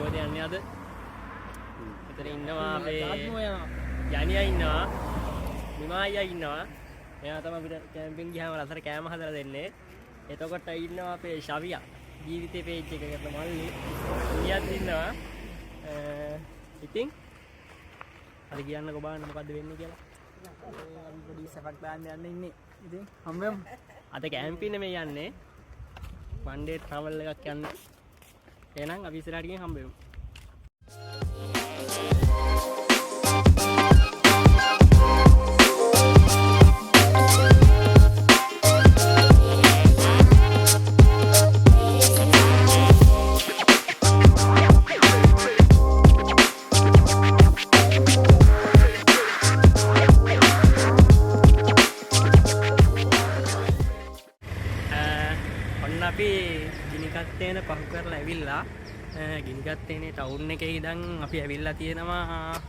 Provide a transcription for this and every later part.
කොහෙද යන්නේ අද? එතන ඉන්නවා අපේ යණියා ඉන්නවා. නිමා අයියා ඉන්නවා. එයා තමයි අපිට කැම්පින් ගියාම රසට කෑම හදලා දෙන්නේ. එතකොට ඉන්නවා අපේ ශවියා. ජීවිතේ පේජ් එක කරන මල්ලි. ඊයත් ඉන්නවා. ඉතින් අද කියන්නකෝ බලන්න මොකද්ද වෙන්නේ කියලා. අපි පොඩි සැපක් දාන්න යන්න ඉන්නේ. ඉතින් හම්බෙමු. අද කැම්පින් මේ යන්නේ. one day travel එකක් යන්න. එහෙනම් අපි ඉස්සරහට ගිහින් හම්බෙමු. අපි ගිනිකත්තේන පහු කරලා ඇවිල්ලා ගිනිකත්තේනේ ටවුන් එකේ ඉඳන් අපි ඇවිල්ලා තියෙනවා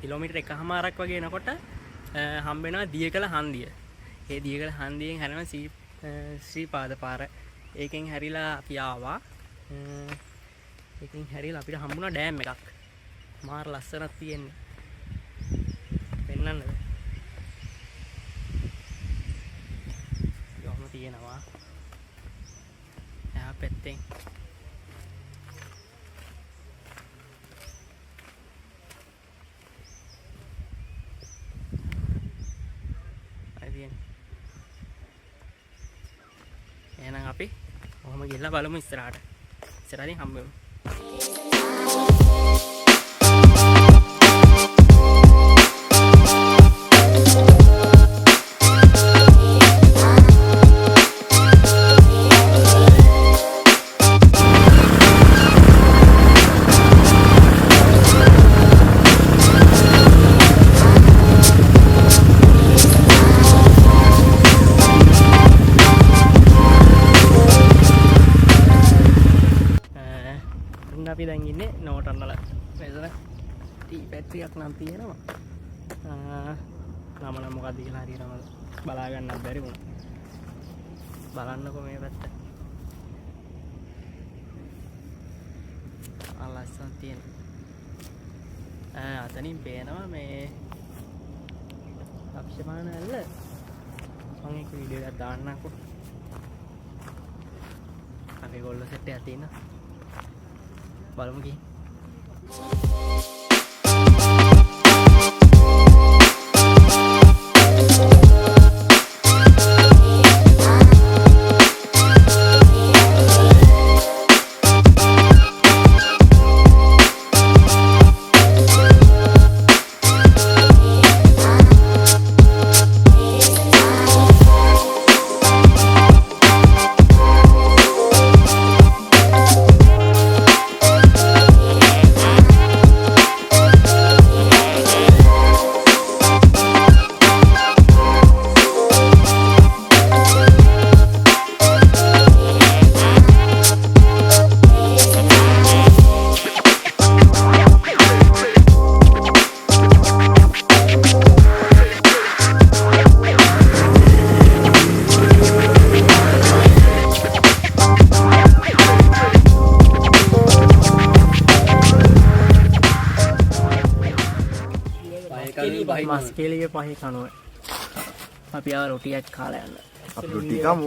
කිලෝමීටර් 1කමාරක් වගේ එනකොට හම්බ වෙනවා දියකල හන්දිය. ඒ දියකල හන්දියෙන් හැරෙනවා ශ්‍රීපාද පාර. ඒකෙන් හැරිලා අපි ආවා. ඒකෙන් හැරිලා අපිට හම්බුණා ඩෑම් එකක්. මාර ලස්සනක් තියෙන්නේ. පෙන්නන්නද? යොම තියෙනවා. පැත්තෙන් එහෙනම් අපි කොහොම ගිහලා බලමු ඉස්සරහට. ඉස්සරහින් හම්බෙමු. අපි දැන් ඉන්නේ නෝටන් වල. මෙතන ටී බැටරියක් නම් තියෙනවා. නම නම් මොකක්ද කියලා හරියටම බලා ගන්නත් බැරි වුණා. බලන්නකෝ මේ පැත්ත. ලස්සන තියෙන. අතනින් පේනවා මේ ලක්ෂමාන ඇල්ල. මම ඒක වීඩියෝ එකක් දාන්නම්කෝ. අපි ගොල්ලෝ සෙට් එකක් තියෙනවා. බලමු ගිහින්. මස් කෙලියේ පහේ කනවා. අපි ආ රොටියක් කාලා යන්න. අපි රොටි කමු.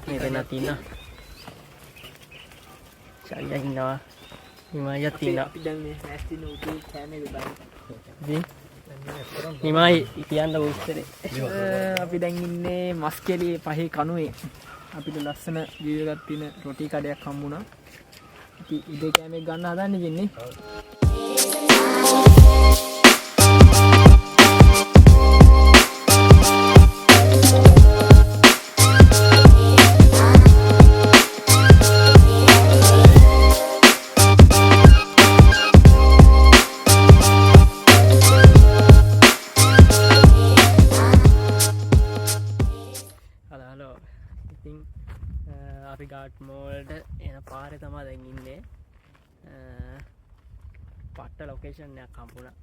මෙතන තියෙන ශාලියා ඉන්නවා. නිමායියක් තියෙනවා. අපි දැන් මේ ඇස්තින උටි කැමේ බලන්න. නිමායි කියන්න උත්තරේ. අපි දැන් ඉන්නේ මස් කෙලියේ පහේ කනුවේ. අපිට ලස්සන වීඩියෝ එකක් තියෙන රොටි කඩයක් හම්බුණා. අපි ඉදේ කැමේ ගන්න හදන්නේ ඉන්නේ. අපි ගාට් මෝල්ට එන පාරේ තමයි දැන් ඉන්නේ. පට්ට ලොකේෂන් එකක් හම්බුණා.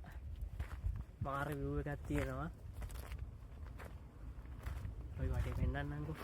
මාර view එකක් තියෙනවා. ඔය වටේ පෙන්නන්නම්කෝ.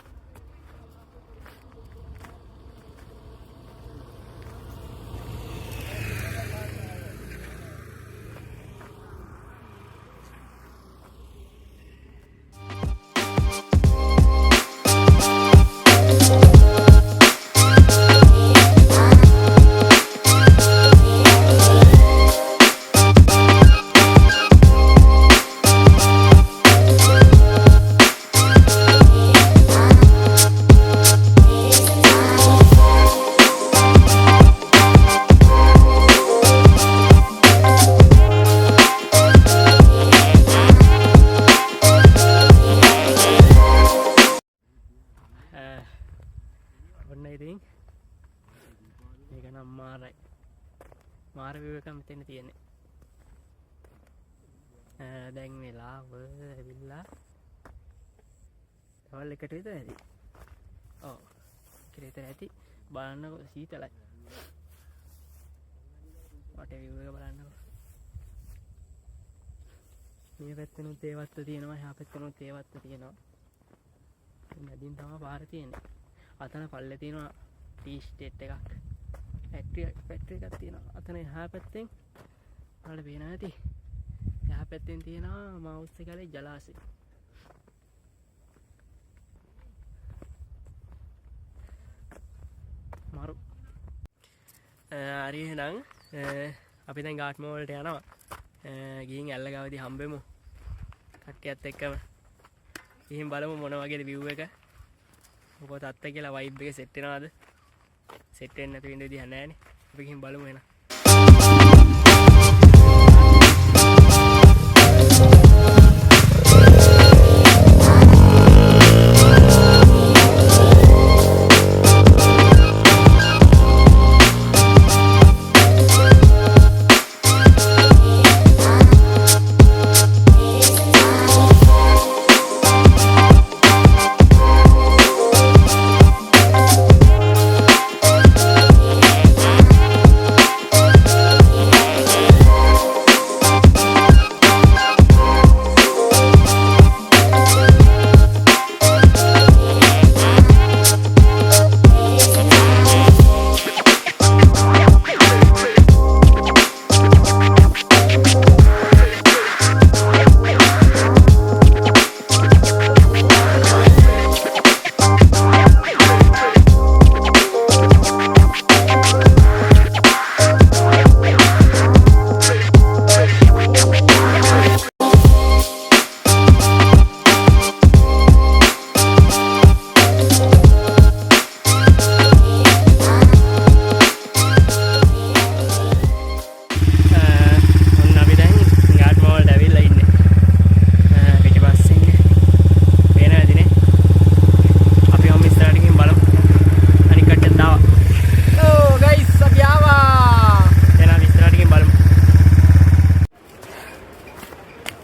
මාර view එකක් මෙතන තියෙන්නේ. දැන් වෙලාව ඇවිල්ලා තවල් එකට විතර ඇති. ඔව්. එකට විතර ඇති. බලන්නකො සීතලයි. වටේ view එක බලන්නකො. මේ පැත්තෙනුත් ඒ වත්ත තියෙනවා, එහා පැත්තෙනුත් ඒ වත්ත තියෙනවා. නදින් තමයි පාර තියෙන්නේ. අතන පල්ලේ තියෙනවා ටී ස්ටේට් එකක්. ෆැක්ටරි එකක් තියෙනවා. අතන එහා පැත්තෙන් වල පේනවා ඇති. එහා පැත්තෙන් තියෙනවා මවුස් එකේ ජලාශය. මාරු. හරි එහෙනම් අපි දැන් ගාට්ම වලට යනවා. ගිහින් ඇල්ල ගාවදී හම්බෙමු. කට්ටියත් එක්කම. ගිහින් බලමු මොන වගේද view එක. මොකද අත්ත කියලා vibe එක set වෙනවද? set වෙන්නේ නැති වෙන විදිහ නැහැනේ. අපි ගිහින් බලමු එහෙනම්.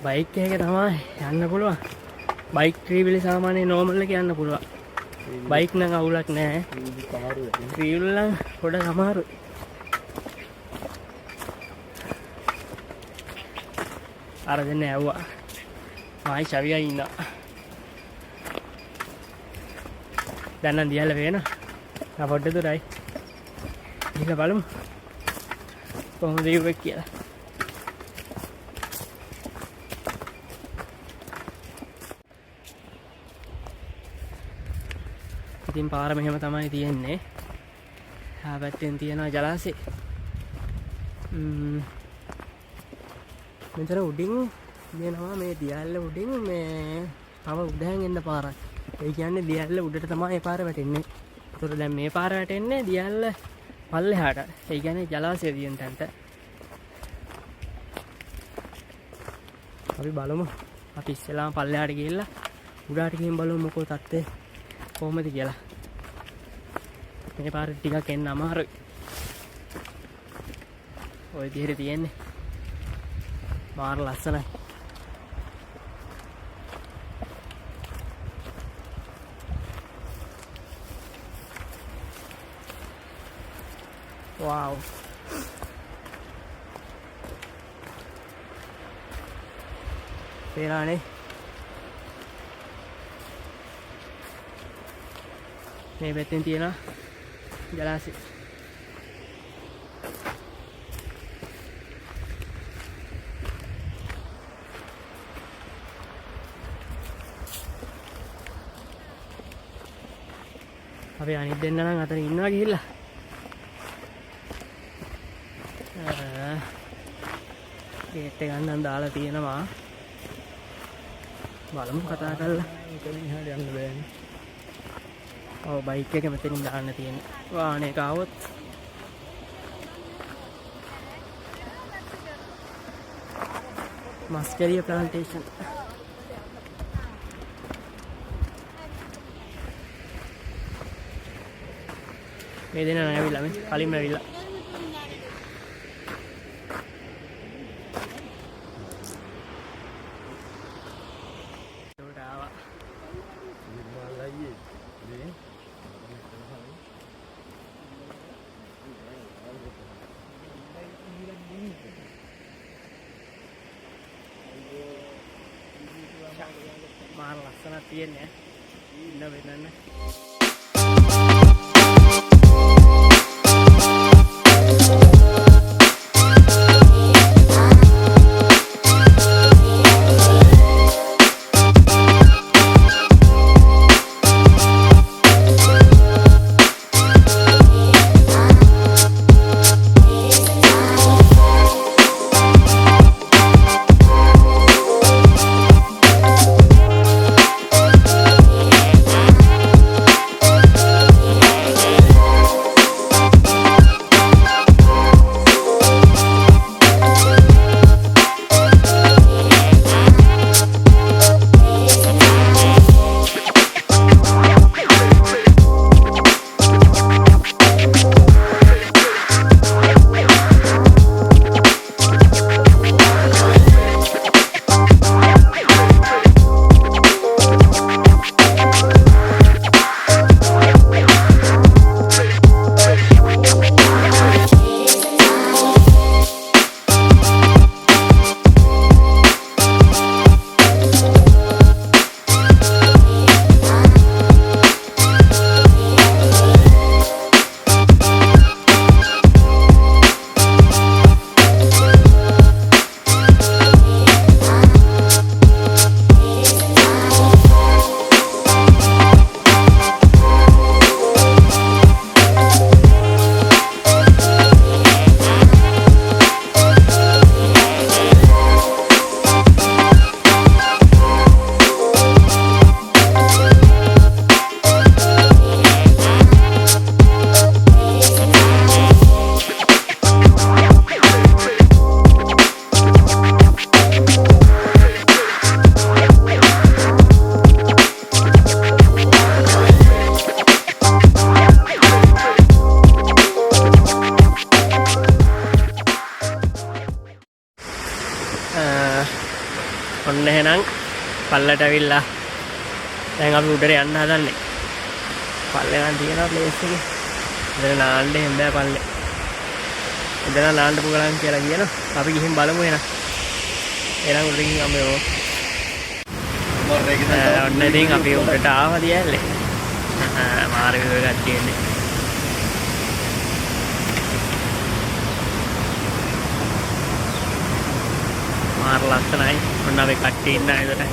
බයික් එක තමයි යන්න පුළුවන්. බයික් ත්‍රිවිල් සාමාන්‍යයෙන් නෝමල් එක යන්න පුළුවන්. බයික් නම් අවුලක් නැහැ. ත්‍රිවිල් නම් පොඩක් අමාරුයි. අර දෙන්න ඇව්වා. මායි ශවියා ඉන්නා. දැන් නම් දිහාල වේන. ආ පොඩ්ඩ දුරයි. ඉන්න බලමු. කොහොමද view එක කියලා. ඉතින් පාර මෙහෙම තමයි තියෙන්නේ. ආ පැත්තෙන් තියෙනවා ජලාශය. මෙතන උඩින් දෙනවා මේ දියැල්ල උඩින් මේ තව උඩහැන් එන්න පාරක්. ඒ කියන්නේ දියැල්ල උඩට තමයි මේ පාර වැටෙන්නේ. ඒතර දැන් මේ පාර වැටෙන්නේ දියැල්ල පල්ලෙහාට. ඒ කියන්නේ ජලාශය තියෙන තැනට. අපි බලමු. අපි ඉස්සෙල්ලාම පල්ලෙහාට ගිහිල්ලා උඩට ගිහින් බලමු මොකෝ තත්ත්වය කොහොමද කියලා. මේ පාර ටිකක් එන්න අමාරුයි. ඔය විදිහට තියෙන්නේ. මාර ලස්සනයි. wow. පේනවනේ. මේ පැත්තෙන් තියෙනවා ජලාශය. අපි අනිත් දෙන්න නම් අතන ඉන්නවා ගිහිල්ලා. ගේට් එක ගන්න දාලා තියෙනවා. බලමු කතා කරලා. එතනින් එහාට යන්න බෑනේ. ඔව් බයික් එක මෙතනින් දාන්න තියෙන්නේ. වාහනයක ආවොත් මස්කරිය ප්ලාන්ටේෂන්. මේ දෙන නැවිලා මේ කලින්ම ඇවිල්ලා. මාර ලස්සනක් තියෙන්නේ. ඉන්න වෙනන්න. ඔන්න එහෙනම් පල්ලට ඇවිල්ලා දැන් අපි උඩට යන්න හදන්නේ. පල්ලේ නම් තියෙනවා ප්ලේස් එකේ. එතන නාන්න එහෙම බෑ පල්ලේ. එතන නාන්න පුගලන් කියලා කියනවා. අපි ගිහින් බලමු එහෙනම්. එහෙනම් උඩට ගිහින් අපි ඔන්න ඉතින් අපි උඩට ආවා දියල්ලේ. මාර විව එකක් තියෙන්නේ. මාර ලස්සනයි. ඔන්න අපි කට්ටිය ඉන්න එතන.